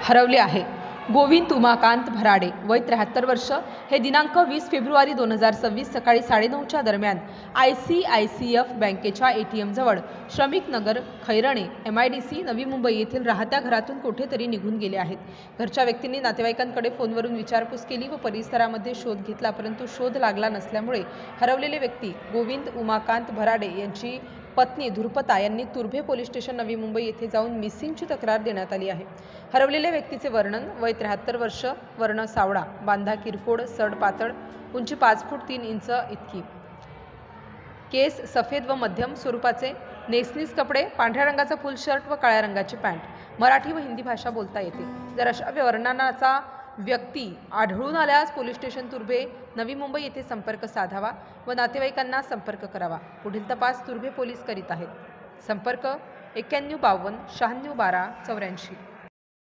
हरवले आहे। गोविंद उमाकांत भराडे वय 73 वर्ष हे दिनांक 20 फेब्रुवारी 2026 सकाळी 9:30च्या दरम्यान ICICF बँकेच्या ATM जवळ श्रमिक नगर खैरणे MIDC नवी मुंबई येथील राहत्या घरातून कुठेतरी निघून गेले आहेत। घरच्या व्यक्तींनी नातेवाईकांकडे फोनवरून विचारपूस केली व परिसरामध्ये शोध घेतला, परंतु शोध लागला नसल्यामुळे हरवलेले व्यक्ती गोविंद उमाकांत भराडे यांची पत्नी धुरपता यांनी तुर्भे पोलीस स्टेशन नवी मुंबई येथे जाऊन मिसिंगची तक्रार देण्यात आली आहे। हरवलेल्या व्यक्तीचे वर्णन वय 73 वर्ष, वर्ण सावळा, बांधा किरकोळ, सड पातळ, उंची 5 फूट 3 इंच इतकी, केस सफेद व मध्यम स्वरूपाचे, नेसनीस कपडे, पांढऱ्या रंगाचा फुल शर्ट व काळ्या रंगाची पॅन्ट, मराठी व हिंदी भाषा बोलता येते। जर अशा वर्णनाचा व्यक्ती आढळून आल्यास पोलीस स्टेशन तुर्भे नवी मुंबई येथे संपर्क साधावा व नातेवाईकांना संपर्क करावा। पुढील तपास तुर्भे पोलीस करीत आहेत। संपर्क 91 52 96 12 84।